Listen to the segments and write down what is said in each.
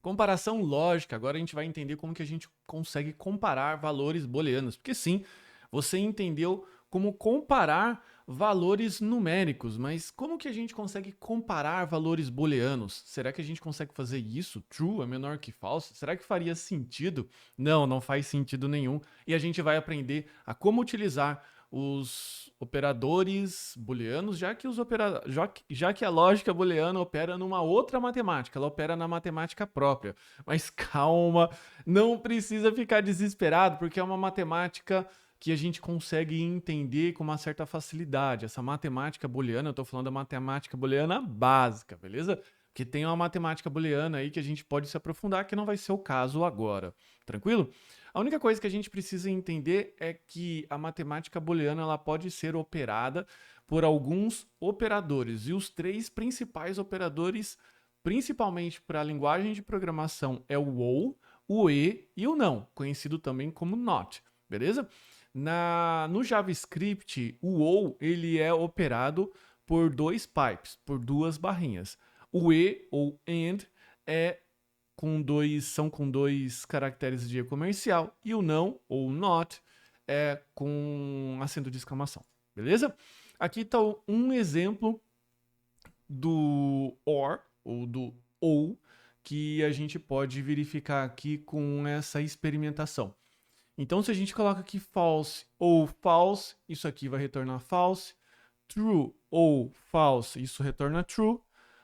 Comparação lógica, agora a gente vai entender como que a gente consegue comparar valores booleanos. Porque sim, você entendeu como comparar valores numéricos, mas como que a gente consegue comparar valores booleanos? Será que a gente consegue fazer isso? True é menor que false? Será que faria sentido? Não, não faz sentido nenhum. E a gente vai aprender a como utilizar os operadores booleanos, já que a lógica booleana opera numa outra matemática, ela opera na matemática própria. Mas calma, não precisa ficar desesperado, porque é uma matemática que a gente consegue entender com uma certa facilidade. Essa matemática booleana, eu estou falando da matemática booleana básica, beleza? Que tem uma matemática booleana aí que a gente pode se aprofundar, que não vai ser o caso agora. Tranquilo? A única coisa que a gente precisa entender é que a matemática booleana ela pode ser operada por alguns operadores. E os três principais operadores, principalmente para a linguagem de programação, é o ou, o e o não, conhecido também como not. Beleza? No JavaScript, o ou ele é operado por dois pipes, por duas barrinhas. O e ou and são com dois caracteres de comercial e o não ou not é com acento de exclamação. Beleza? Aqui está um exemplo do or ou do ou que a gente pode verificar aqui com essa experimentação. Então, se a gente coloca aqui false ou false, isso aqui vai retornar false. True ou false, isso retorna true.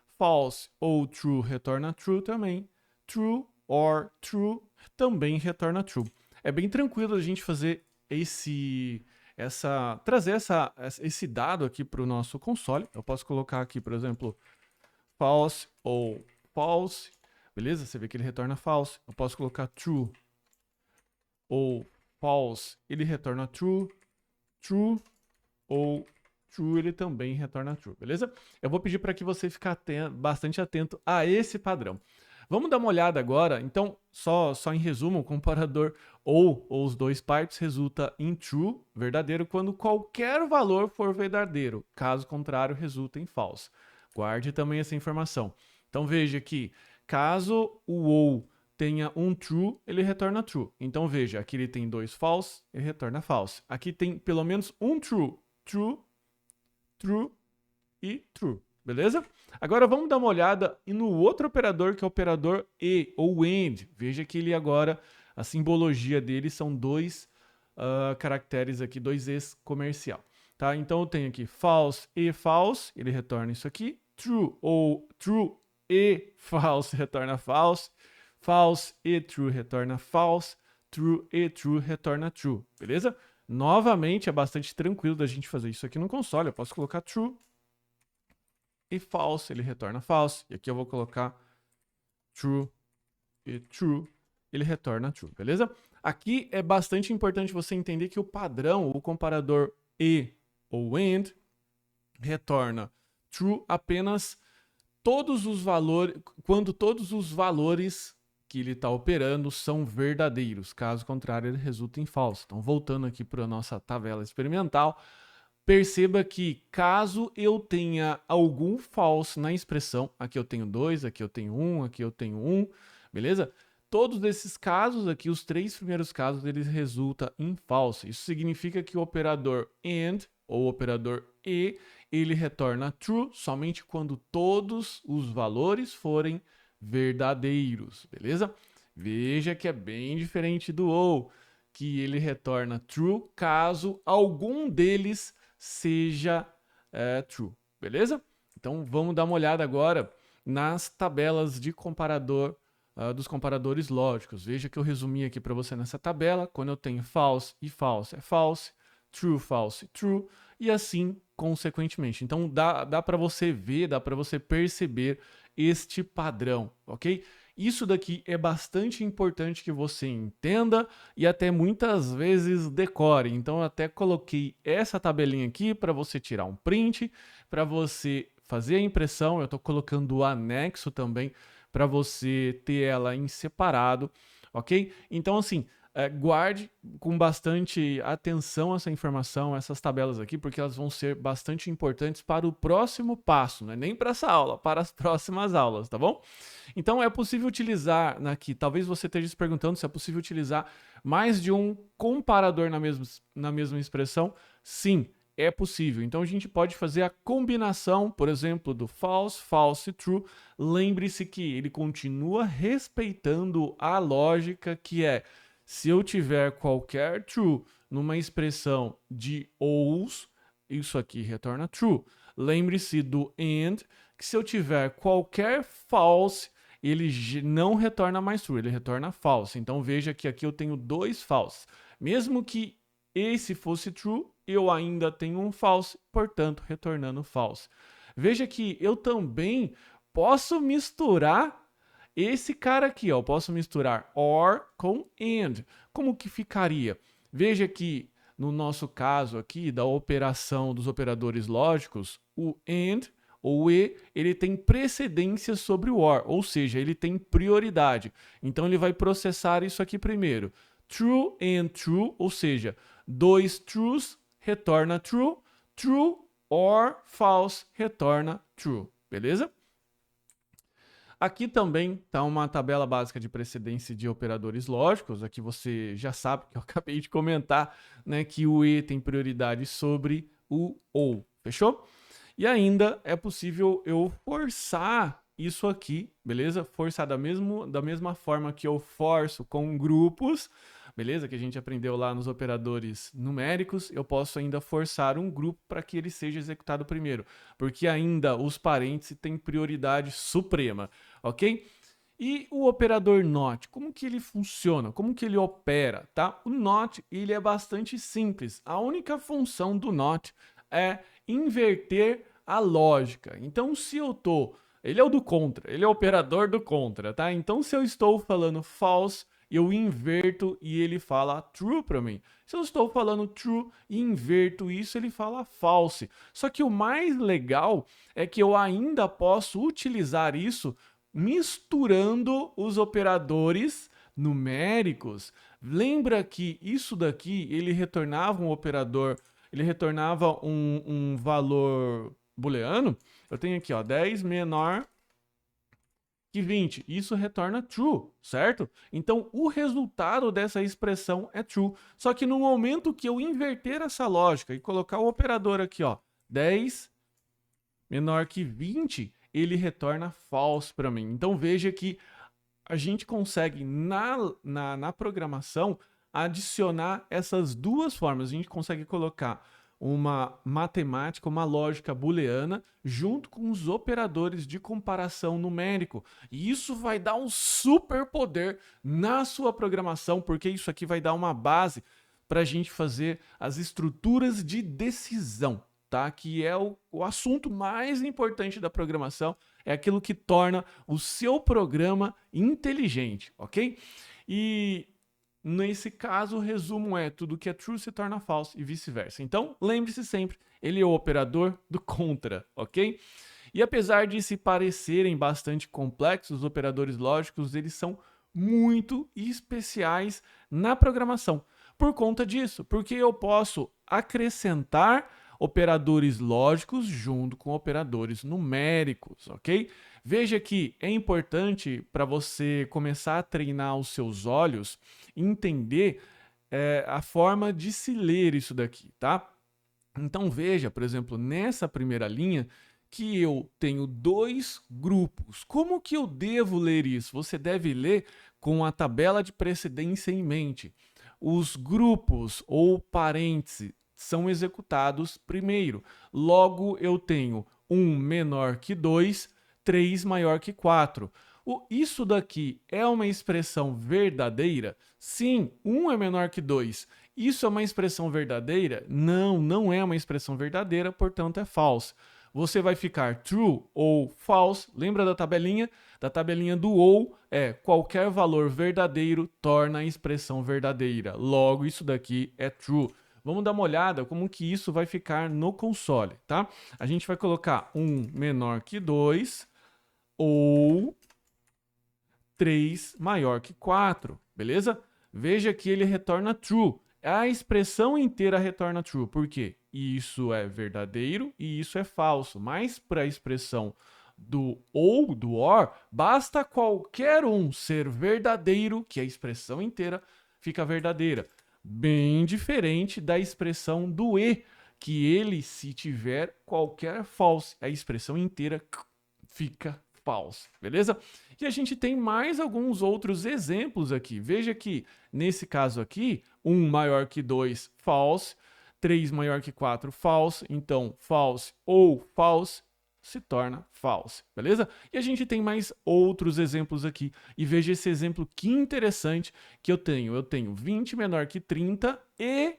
False ou true retorna true também. True or true também retorna true. É bem tranquilo a gente fazer trazer esse dado aqui para o nosso console. Eu posso colocar aqui, por exemplo, false ou false, beleza? Você vê que ele retorna false. Eu posso colocar true ou false, ele retorna true, true ou true, ele também retorna true, beleza? Eu vou pedir para que você fique bastante atento a esse padrão. Vamos dar uma olhada agora. Então, só em resumo, o comparador ou os dois pipes resulta em true, verdadeiro, quando qualquer valor for verdadeiro. Caso contrário, resulta em false. Guarde também essa informação. Então, veja que caso o ou tenha um true, ele retorna true. Então, veja, aqui ele tem dois false, ele retorna false. Aqui tem pelo menos um true, true, true e true. Beleza? Agora vamos dar uma olhada no outro operador, que é o operador e ou and. Veja que ele agora, a simbologia dele são dois caracteres aqui, dois es comercial. Tá? Então eu tenho aqui false e false, ele retorna isso aqui. True ou true e false retorna false. False e true retorna false. True e true retorna true. Beleza? Novamente, é bastante tranquilo da gente fazer isso aqui no console. Eu posso colocar true e false, ele retorna false. E aqui eu vou colocar true e true, ele retorna true, beleza? Aqui é bastante importante você entender que o padrão, o comparador e ou and, retorna true apenas quando todos os valores que ele está operando são verdadeiros. Caso contrário, ele resulta em false. Então, voltando aqui para a nossa tabela experimental, perceba que caso eu tenha algum false na expressão, aqui eu tenho 2, aqui eu tenho 1, aqui eu tenho 1, beleza? Todos esses casos aqui, os três primeiros casos, eles resultam em false. Isso significa que o operador AND, ou operador E, ele retorna true somente quando todos os valores forem verdadeiros, beleza? Veja que é bem diferente do OU, que ele retorna true caso algum deles seja true, beleza? Então vamos dar uma olhada agora nas tabelas de comparador dos comparadores lógicos. Veja que eu resumi aqui para você nessa tabela. Quando eu tenho false e false é false, false, true, e assim consequentemente. Então dá para você ver, dá para você perceber este padrão, ok? Isso daqui é bastante importante que você entenda e até muitas vezes decore. Então eu até coloquei essa tabelinha aqui para você tirar um print, para você fazer a impressão. Eu estou colocando o anexo também para você ter ela em separado, ok? Então assim, guarde com bastante atenção essa informação, essas tabelas aqui, porque elas vão ser bastante importantes para o próximo passo, não é nem para essa aula, para as próximas aulas, tá bom? Então é possível utilizar aqui, talvez você esteja se perguntando se é possível utilizar mais de um comparador na mesma expressão. Sim, é possível. Então a gente pode fazer a combinação, por exemplo, do false, false e true. Lembre-se que ele continua respeitando a lógica que é: se eu tiver qualquer true numa expressão de ous, isso aqui retorna true. Lembre-se do and, que se eu tiver qualquer false, ele não retorna mais true, ele retorna false. Então veja que aqui eu tenho dois false. Mesmo que esse fosse true, eu ainda tenho um false, portanto retornando false. Veja que eu também posso misturar esse cara aqui, ó, eu posso misturar or com and. Como que ficaria? Veja que no nosso caso aqui da operação dos operadores lógicos, o and ou e, ele tem precedência sobre o or, ou seja, ele tem prioridade. Então ele vai processar isso aqui primeiro. True and true, ou seja, dois trues retorna true, true or false retorna true, beleza? Aqui também está uma tabela básica de precedência de operadores lógicos. Aqui você já sabe que eu acabei de comentar, né, que o e tem prioridade sobre o ou. Fechou? E ainda é possível eu forçar isso aqui, beleza? Forçar da mesma forma que eu forço com grupos, beleza? Que a gente aprendeu lá nos operadores numéricos, eu posso ainda forçar um grupo para que ele seja executado primeiro, porque ainda os parênteses têm prioridade suprema, ok? E o operador not, como que ele funciona? Como que ele opera, tá? O not, ele é bastante simples. A única função do not é inverter a lógica. Então, se eu tô... Ele é o do contra, ele é o operador do contra, tá? Então, se eu estou falando false, eu inverto e ele fala true para mim. Se eu estou falando true e inverto isso, ele fala false. Só que o mais legal é que eu ainda posso utilizar isso misturando os operadores numéricos. Lembra que isso daqui, ele retornava um operador, ele retornava um valor booleano. Eu tenho aqui, ó, 10 menor que 20. Isso retorna true, certo? Então, o resultado dessa expressão é true. Só que no momento que eu inverter essa lógica e colocar o operador aqui, ó, 10 menor que 20, ele retorna false para mim. Então, veja que a gente consegue, na programação, adicionar essas duas formas. A gente consegue colocar uma matemática, uma lógica booleana, junto com os operadores de comparação numérico. E isso vai dar um super poder na sua programação, porque isso aqui vai dar uma base para a gente fazer as estruturas de decisão, tá? Que é o assunto mais importante da programação, é aquilo que torna o seu programa inteligente, ok? E nesse caso, o resumo é: tudo que é true se torna false e vice-versa. Então, lembre-se sempre, ele é o operador do contra, ok? E apesar de se parecerem bastante complexos, os operadores lógicos, eles são muito especiais na programação. Por conta disso, porque eu posso acrescentar operadores lógicos junto com operadores numéricos, ok? Veja que é importante para você começar a treinar os seus olhos, entender a forma de se ler isso daqui, tá? Então veja, por exemplo, nessa primeira linha, que eu tenho dois grupos. Como que eu devo ler isso? Você deve ler com a tabela de precedência em mente. Os grupos ou parênteses são executados primeiro. Logo, eu tenho 1 menor que 2, 3 maior que 4. Isso daqui é uma expressão verdadeira? Sim, 1 é menor que 2. Isso é uma expressão verdadeira? Não, não é uma expressão verdadeira, portanto é false. Você vai ficar true ou false. Lembra da tabelinha? Da tabelinha do ou é qualquer valor verdadeiro torna a expressão verdadeira. Logo, isso daqui é true. Vamos dar uma olhada como que isso vai ficar no console, tá? A gente vai colocar 1 menor que 2 ou 3 maior que 4, beleza? veja que ele retorna true. A expressão inteira retorna true. Por quê? Isso é verdadeiro e isso é falso. Mas para a expressão do ou, do or, basta qualquer um ser verdadeiro, que a expressão inteira fica verdadeira. Bem diferente da expressão do e, que ele, se tiver qualquer false, a expressão inteira fica false, beleza? E a gente tem mais alguns outros exemplos aqui. Veja que, nesse caso aqui, 1 maior que 2, false, 3 maior que 4, false, então false ou false se torna false, beleza? E a gente tem mais outros exemplos aqui. E veja esse exemplo que interessante que eu tenho. Eu tenho 20 menor que 30 e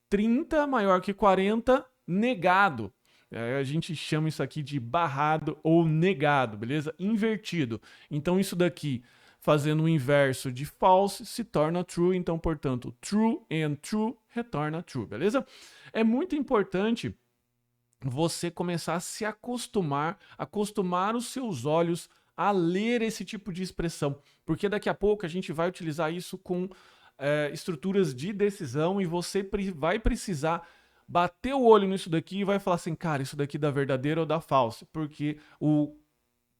30 maior que 40 negado. A gente chama isso aqui de barrado ou negado, beleza? Invertido. Então isso daqui, fazendo o inverso de false, se torna true. Então, portanto, true and true retorna true, beleza? É muito importante você começar a se acostumar os seus olhos a ler esse tipo de expressão, porque daqui a pouco a gente vai utilizar isso com estruturas de decisão e você vai precisar bater o olho nisso daqui e vai falar assim, cara, isso daqui dá verdadeiro ou dá falso, porque o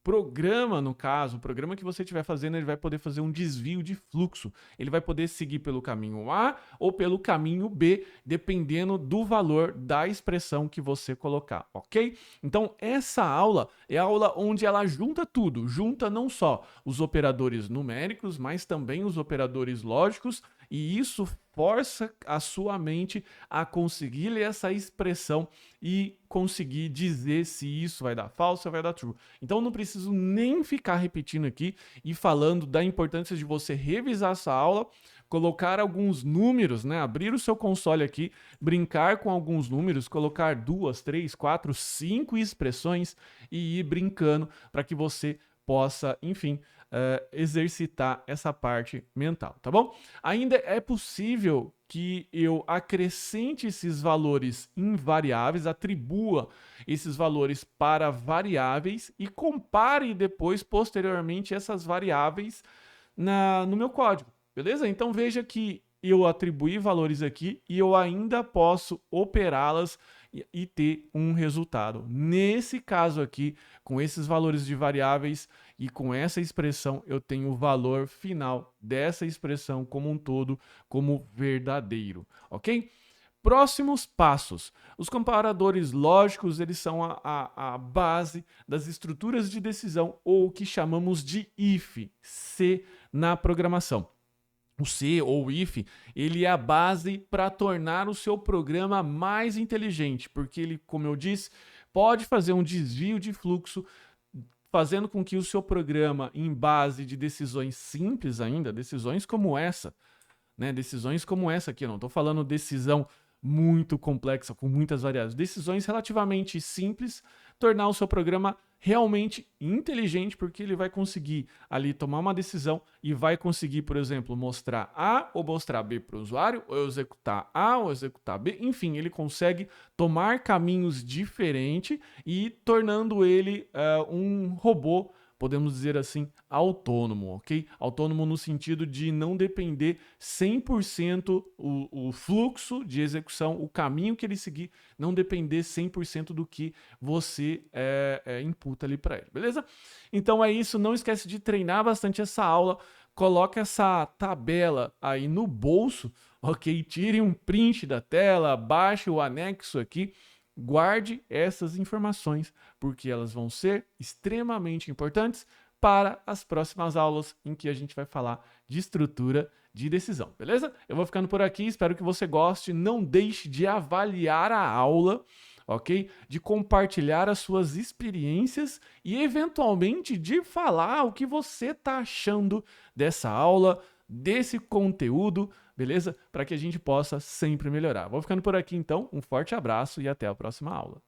programa, no caso, o programa que você estiver fazendo, ele vai poder fazer um desvio de fluxo. Ele vai poder seguir pelo caminho A ou pelo caminho B, dependendo do valor da expressão que você colocar, ok? Então, essa aula é a aula onde ela junta tudo. Junta não só os operadores numéricos, mas também os operadores lógicos, e isso força a sua mente a conseguir ler essa expressão e conseguir dizer se isso vai dar falso ou vai dar true. Então não preciso nem ficar repetindo aqui e falando da importância de você revisar essa aula, colocar alguns números, né? Abrir o seu console aqui, brincar com alguns números, colocar 2, 3, 4, 5 expressões e ir brincando para que você possa, enfim, exercitar essa parte mental, tá bom? Ainda é possível que eu acrescente esses valores em variáveis, atribua esses valores para variáveis e compare depois, posteriormente, essas variáveis no meu código, beleza? Então veja que eu atribuí valores aqui e eu ainda posso operá-las e ter um resultado. Nesse caso aqui, com esses valores de variáveis e com essa expressão, eu tenho o valor final dessa expressão como um todo, como verdadeiro, ok? Próximos passos. Os comparadores lógicos, eles são a base das estruturas de decisão, ou o que chamamos de if, C na programação. O se ou if, ele é a base para tornar o seu programa mais inteligente, porque ele, como eu disse, pode fazer um desvio de fluxo, fazendo com que o seu programa, em base de decisões simples ainda, decisões como essa, né? Decisões como essa aqui, eu não estou falando decisão muito complexa, com muitas variáveis, decisões relativamente simples, tornar o seu programa realmente inteligente, porque ele vai conseguir ali tomar uma decisão e vai conseguir, por exemplo, mostrar A ou mostrar B para o usuário, ou executar A ou executar B, enfim, ele consegue tomar caminhos diferentes e tornando ele um robô, podemos dizer assim, autônomo, ok? Autônomo no sentido de não depender 100% o fluxo de execução, o caminho que ele seguir, não depender 100% do que você imputa ali para ele, beleza? Então é isso, não esquece de treinar bastante essa aula, coloca essa tabela aí no bolso, ok? Tire um print da tela, baixe o anexo aqui, guarde essas informações, porque elas vão ser extremamente importantes para as próximas aulas em que a gente vai falar de estrutura de decisão, beleza? Eu vou ficando por aqui, espero que você goste, não deixe de avaliar a aula, ok? De compartilhar as suas experiências e eventualmente de falar o que você está achando dessa aula, desse conteúdo, beleza? Para que a gente possa sempre melhorar. Vou ficando por aqui então, um forte abraço e até a próxima aula.